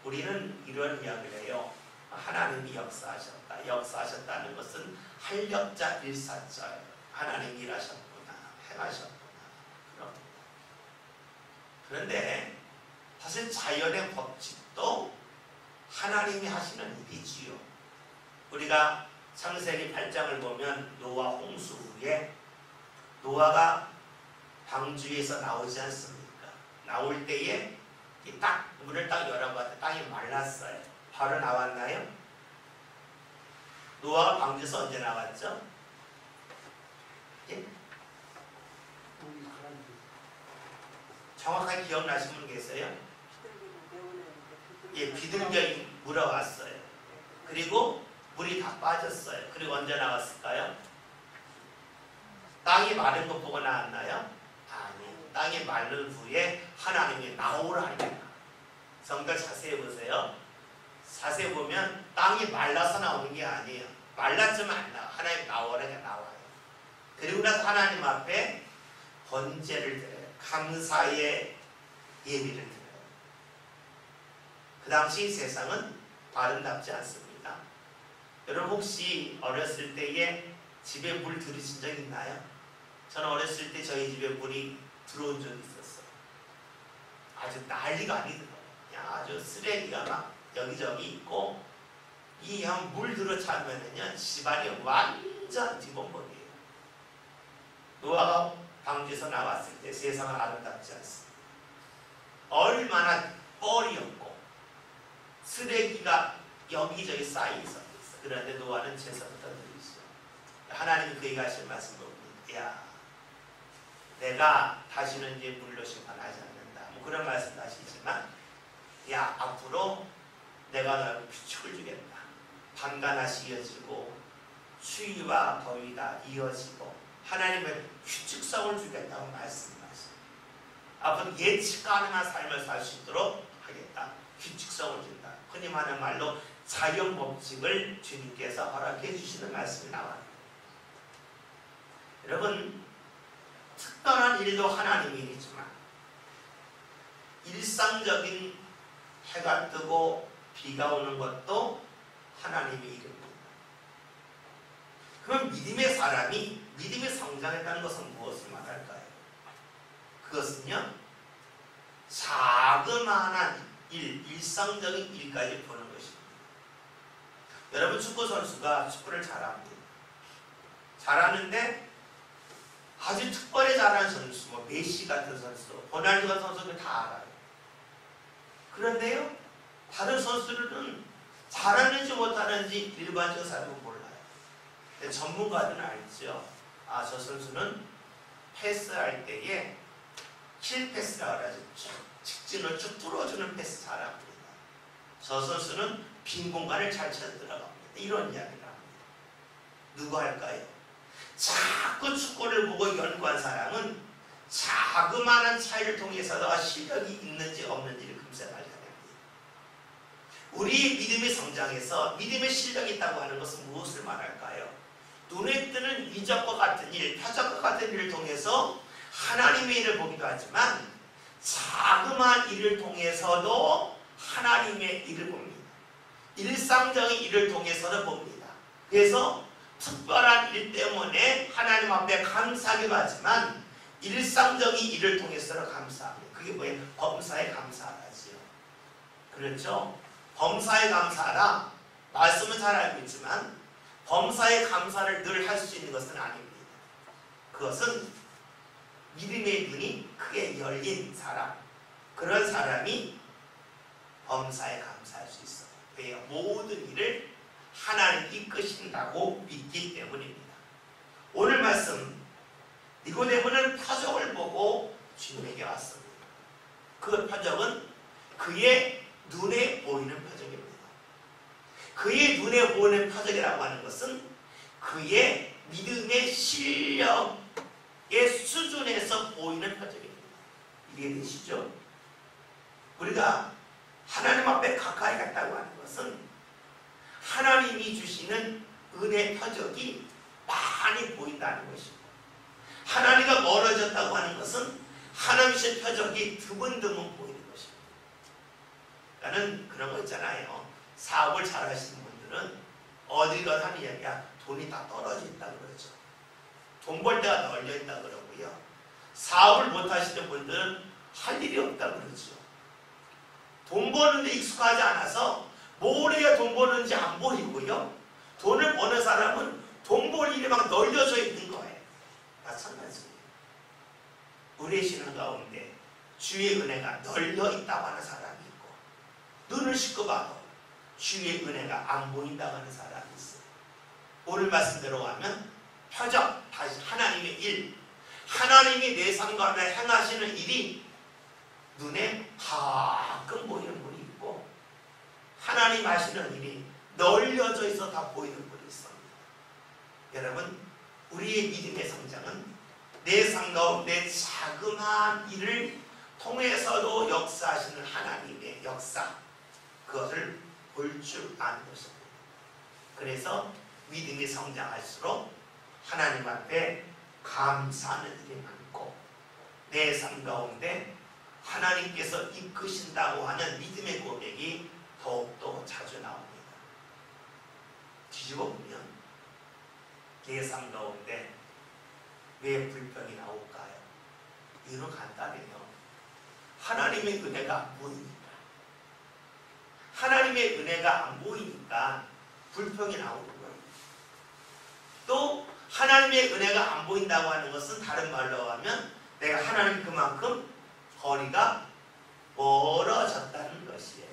우리는 이런 이야기를 해요. 하나님이 역사하셨다. 역사하셨다는 것은 활력자 일사자예요. 하나님이 일하셨구나. 행하셨구나. 그럽니다. 그런데 사실 자연의 법칙도 하나님이 하시는 일이지요. 우리가 창세기 8장을 보면 노아 홍수 후에 노아가 방주에서 나오지 않습니까? 나올 때에 딱 문을 딱 열어봤더니 땅이 말랐어요. 바로 나왔나요? 노아가 방주에서 언제 나왔죠? 예? 정확하게 기억나시는 분 계세요? 예, 비등경이 물어왔어요. 그리고 물이 다 빠졌어요. 그리고 언제 나왔을까요? 땅이 마른 거 보고 나왔나요? 아니, 땅이 마른 후에 하나님이 나오라니까. 성경 자세히 보세요. 자세히 보면 땅이 말라서 나오는 게 아니에요. 말랐지만 안 나와. 하나님 나오라니까 나와요. 그리고 나서 하나님 앞에 번제를 드려요. 감사의 예비를 드려요. 그 당시 세상은 아름답지 않습니다. 여러분 혹시 어렸을 때에 집에 물 들이신 적 있나요? 저는 어렸을 때 저희 집에 물이 들어온 적이 있었어요. 아주 난리가 아니더라고요. 아주 쓰레기가 막 여기저기 있고 이 한 물 들어 차면은요 집안이 완전 뒤범벅이에요. 노아가 방주에서 나왔을 때 세상은 아름답지 않습니다. 얼마나 뻘이었고 쓰레기가 여기저기 쌓여 있었어요. 그런데 노아는 제사부터 드리시죠. 하나님이 그에게 하실 말씀을 봅니다. 야, 내가 다시는 이제 물로 심판하지 않는다. 뭐 그런 말씀도 하시지만, 야, 앞으로 내가 너를 규칙을 주겠다. 밤과 낮이 이어지고 추위와 더위가 이어지고 하나님의 규칙성을 주겠다고 말씀하십니다. 앞으로 예측 가능한 삶을 살 수 있도록 하겠다. 규칙성을 준다. 흔히 말하는 말로 자연 법칙을 주님께서 허락해 주시는 말씀이 나와요. 여러분, 특별한 일도 하나님의 일이지만 일상적인 해가 뜨고 비가 오는 것도 하나님의 일입니다. 그럼 믿음의 사람이 믿음의 성장했다는 것은 무엇을 말할까요? 그것은요, 자그마한 일, 일상적인 일까지 보는 것입니다. 여러분 축구 선수가 축구를 잘합니다. 잘하는데 아주 특별히 잘하는 선수, 뭐 메시 같은 선수, 호날두 같은 선수들 다 알아요. 그런데요, 다른 선수들은 잘하는지 못하는지 일반적인 사람은 몰라요. 근데 전문가들은 알죠. 아, 저 선수는 패스할 때에 킬 패스라고 하죠. 쭉 직진을 쭉 뚫어주는 패스 잘합니다. 저 선수는 빈 공간을 잘 찾아 들어갑니다. 이런 이야기를 합니다. 누구 할까요? 자꾸 축구를 보고 연구한 사람은 자그마한 차이를 통해서도 실력이 있는지 없는지를 금세 알게 됩니다. 우리 믿음의 성장에서 믿음의 실력이 있다고 하는 것은 무엇을 말할까요? 눈에 뜨는 이적과 같은 일, 표적과 같은 일을 통해서 하나님의 일을 보기도 하지만 자그마한 일을 통해서도 하나님의 일을 봅니다. 일상적인 일을 통해서도 봅니다. 그래서 특별한 일 때문에 하나님 앞에 감사하기도 하지만 일상적인 일을 통해서도 감사합니다. 그게 뭐예요? 범사에 감사하지요. 그렇죠? 범사에 감사하라. 말씀은 잘 알고 있지만 범사에 감사를 늘 할 수 있는 것은 아닙니다. 그것은 믿음의 눈이 크게 열린 사람, 그런 사람이 범사에 감사할 수 있어요. 왜요? 모든 일을 하나님이 이끄신다고 믿기 때문입니다. 오늘 말씀, 니고데모는 표적을 보고 주님에게 왔습니다. 그 표적은 그의 눈에 보이는 표적입니다. 그의 눈에 보이는 표적이라고 하는 것은 그의 믿음의 실력의 수준에서 보이는 표적입니다. 이해되시죠? 우리가 하나님 앞에 가까이 갔다고 하는 것은 하나님이 주시는 은혜 표적이 많이 보인다는 것이고, 하나님과 멀어졌다고 하는 것은 하나님의 표적이 드문드문 보이는 것입니다. 나는 그런 거 있잖아요. 사업을 잘 하시는 분들은 어디 가서 하는 이야기야, 돈이 다 떨어져 있다 그러죠. 돈 벌 데가 널려 있다 그러고요. 사업을 못 하시는 분들은 할 일이 없다 그러죠. 돈 버는데 익숙하지 않아서 뭘 해야 돈 버는지 안 보이고요. 돈을 버는 사람은 돈 벌 일이 막 널려져 있는 거예요. 마찬가지예요. 우리의 신앙 가운데 주의 은혜가 널려 있다고 하는 사람이 있고, 눈을 씻고 봐도 주의 은혜가 안 보인다고 하는 사람이 있어요. 오늘 말씀대로 하면 표적, 다시 하나님의 일, 하나님이 내 삶 가운데 행하시는 일이 눈에 가끔 보이는 분이 있고, 하나님 하시는 일이 널려져 있어 다 보이는 분이 있습니다. 여러분, 우리의 믿음의 성장은 내 삶 가운데 자그마한 일을 통해서도 역사하시는 하나님의 역사, 그것을 볼 줄 아는 것입니다. 그래서 믿음이 성장할수록 하나님 앞에 감사하는 일이 많고, 내 삶 가운데 하나님께서 이끄신다고 하는 믿음의 고백이 더욱더 자주 나옵니다. 뒤집어 보면 내 삶 가운데 왜 불평이 나올까요? 이유는 간단해요. 하나님의 은혜가 안 보이니까. 하나님의 은혜가 안 보이니까 불평이 나오는 거예요. 또 하나님의 은혜가 안 보인다고 하는 것은 다른 말로 하면 내가 하나님 그만큼 거리가 멀어졌다는 것이에요.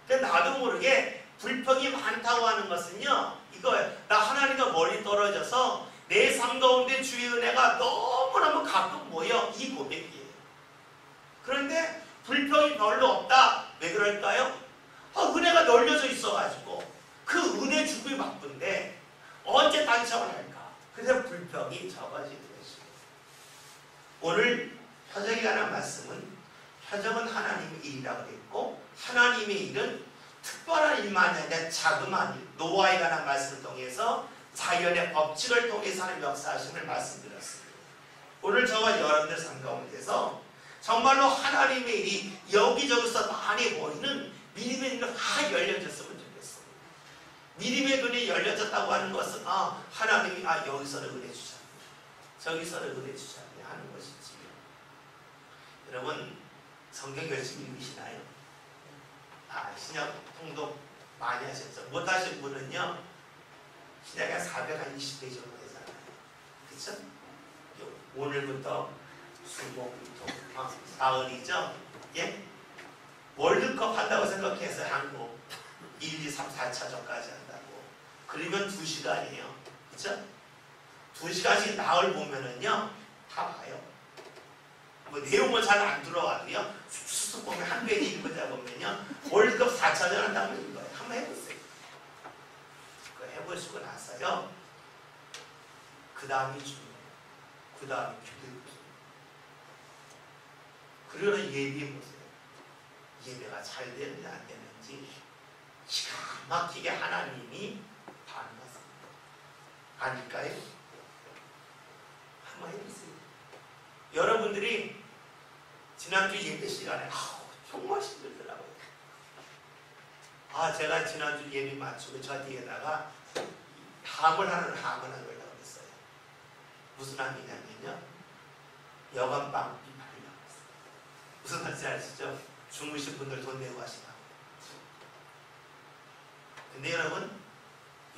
근데 나도 모르게 불평이 많다고 하는 것은요, 이거예요. 나 하나님과 멀리 떨어져서 내 삶 가운데 주의 은혜가 너무너무 가끔 모여, 이 고백이에요. 그런데 불평이 별로 없다. 왜 그럴까요? 은혜가 널려져 있어가지고 그 은혜 주기 바쁜데 언제 단식을 할까? 그래서 불평이 적어지는 것이에요. 오늘 표적에 관한 말씀은, 표적은 하나님의 일이라고 그랬고, 하나님의 일은 특별한 일만이 아니라 자그마한 일, 노아에 관한 말씀을 통해서 자연의 법칙을 통해서 하는 역사하심을 말씀드렸습니다. 오늘 저와 여러분들 삶 가운데서 정말로 하나님의 일이 여기저기서 많이 보이는 믿음의 눈이 확 열려졌으면 좋겠습니다. 믿음의 눈이 열려졌다고 하는 것은 하나님이 여기서는 은혜 주셨네, 저기서는 은혜 주셨네 하는 것이지요. 여러분, 성경 열심히 읽으시나요? 신약 통독 많이 하셨죠? 못하신 분은요, 신약이 한 420페이지 정도 되잖아요. 그쵸? 오늘부터 수목부터 사흘이죠. 예? 월드컵 한다고 생각해서 한국 1, 2, 3, 4차전까지 한다고. 그러면 2시간이에요. 그쵸? 2시간씩 나을 보면은요, 다 봐요. 뭐 내용은 잘 안 들어와도요, 쑥쑥 보면 한 페이지 읽어다 보면요, 월드컵 4차전 한다면 이거예요. 한번 해보세요. 그거 해보시고 나서요, 그 다음이 중요해요. 그 다음이 기도해보세요. 그리고 예비해보세요. 예배가 잘 되는지 안 되는지 기가 막히게 하나님이 반응하십니다. 아닐까요? 한번 해보세요. 여러분들이 지난주 예배 시간에 정말 힘들더라고요. 제가 지난주 예배 마치고 저 뒤에다가 함을 하려고 했어요. 무슨 함이냐면요, 여관방비 받으려고 했어요. 무슨 말인지 아시죠? 주무신 분들 돈 내고 하시나. 근데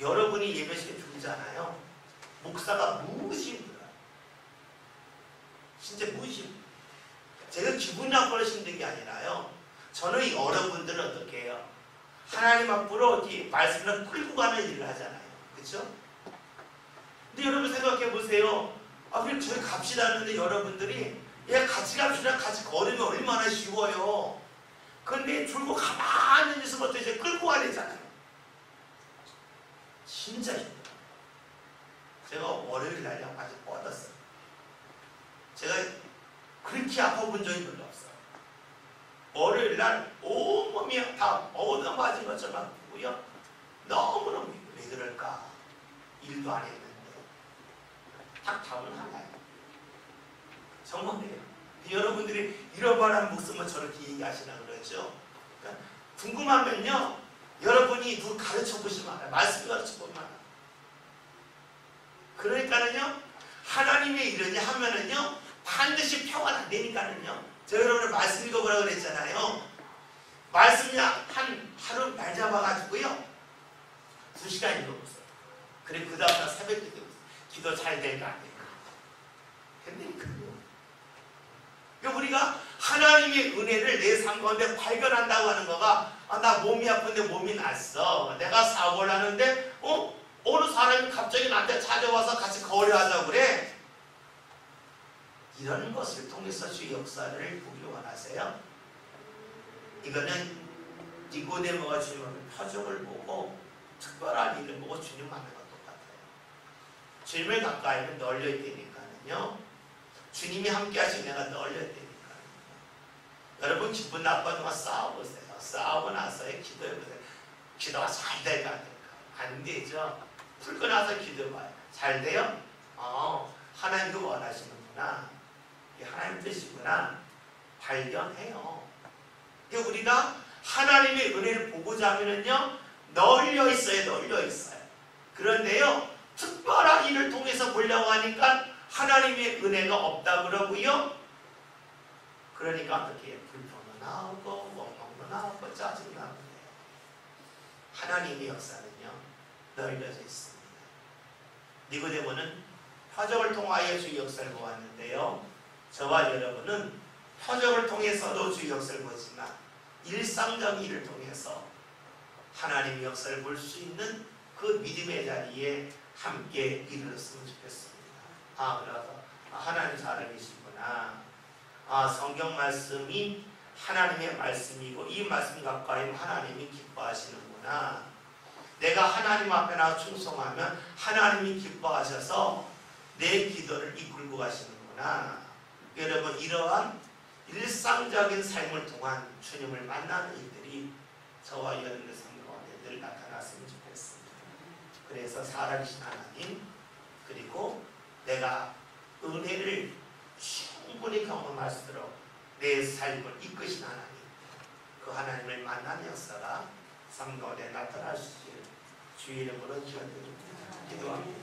여러분이 예배시에 들잖아요. 목사가 무시 힘들어요. 진짜 무시 힘들어요. 제가 기분 나빠서 힘든 게 아니라요, 저는 이 여러분들은 어떻게 해요? 하나님 앞으로 말씀을 끌고 가는 일을 하잖아요. 그렇죠? 근데 여러분 생각해 보세요. 그럼 저희 갑시다 하는데 여러분들이 같이 갑시다, 같이 걸으면 얼마나 쉬워요. 그런데 줄고 가만히 있으면 이제 끌고 가야 되잖아요. 진짜 힘들어요. 제가 월요일 날에 아주 뻗었어요. 제가 그렇게 아파본 적이 별로 없어요. 월요일 날 온몸이 다 얻어 맞은 것처럼 아프고요. 너무너무 왜 그럴까? 일도 안 했는데 딱 답은 하나요. 정말이에요. 여러분들이 잃어버린 목숨을 저렇게 얘기하시나 그러죠. 그러니까 궁금하면요, 여러분이 누구 가르쳐 보시면 알아요. 말씀 가르쳐 보면 알아요. 그러니까는요, 하나님의 일이니 하면은요, 반드시 표가 안 되니까는요. 제가 여러분을 말씀 읽어보라고 그랬잖아요. 말씀 한 하루 날 잡아가지고요, 2시간 읽어보세요. 그리고 그 다음날 새벽 기도 잘 될까 안 될까. 된다니까요. 우리가 하나님의 은혜를 내 삶 가운데 발견한다고 하는 거가, 나 몸이 아픈데 몸이 났어. 내가 사고를 하는데 어느 사람이 갑자기 나한테 찾아와서 같이 거래하자고 그래. 이런 것을 통해서 주의 역사를 보기 원하세요? 이거는 니고데모가 주님의 표적을 보고 특별한 일을 보고 주님 만난 것 똑같아요. 주님을 가까이 하면 널려 있다니까요. 주님이 함께 하시면 내가 널려 있다니까요. 여러분 기분 나빠지면 싸워보세요. 싸우고 나서의 기도해보세요. 기도가 잘 될까 안 될까? 안 되죠. 풀고 나서 기도해봐요. 잘 돼요? 하나님도 원하시는구나. 이게 하나님 뜻이구나. 발견해요. 우리가 하나님의 은혜를 보고자 하면요, 널려 있어요. 널려 있어요. 그런데요, 특별한 일을 통해서 보려고 하니까 하나님의 은혜가 없다 그러고요. 그러니까 어떻게 불평도 나오고 원망도 나오고 짜증도 나오고 해요. 하나님의 역사는요, 널려져 있습니다. 니고데모는 표적을 통하여 주의 역사를 보았는데요, 저와 여러분은 표적을 통해서도 주의 역사를 보지만 일상적인 일을 통해서 하나님의 역사를 볼 수 있는 그 믿음의 자리에 함께 이르렀으면 좋겠습니다. 그래서 하나님 사람이시구나. 성경 말씀이 하나님의 말씀이고 이 말씀 가까이 하나님이 기뻐하시는구나. 내가 하나님 앞에 나와 충성하면 하나님이 기뻐하셔서 내 기도를 이끌고 가시는구나. 여러분, 이러한 일상적인 삶을 통한 주님을 만나는 일들이 저와 여러분의 삶 가운데 늘 나타났으면 좋겠습니다. 그래서 살아계신 하나님, 그리고 내가 은혜를 충분히 경험할 수 있도록 내 삶을 이끄신 하나님, 그 하나님을 만나는 역사가 삶 가운데 나타날 수 있기를 주의 이름으로 기원드립니다. 기도합니다.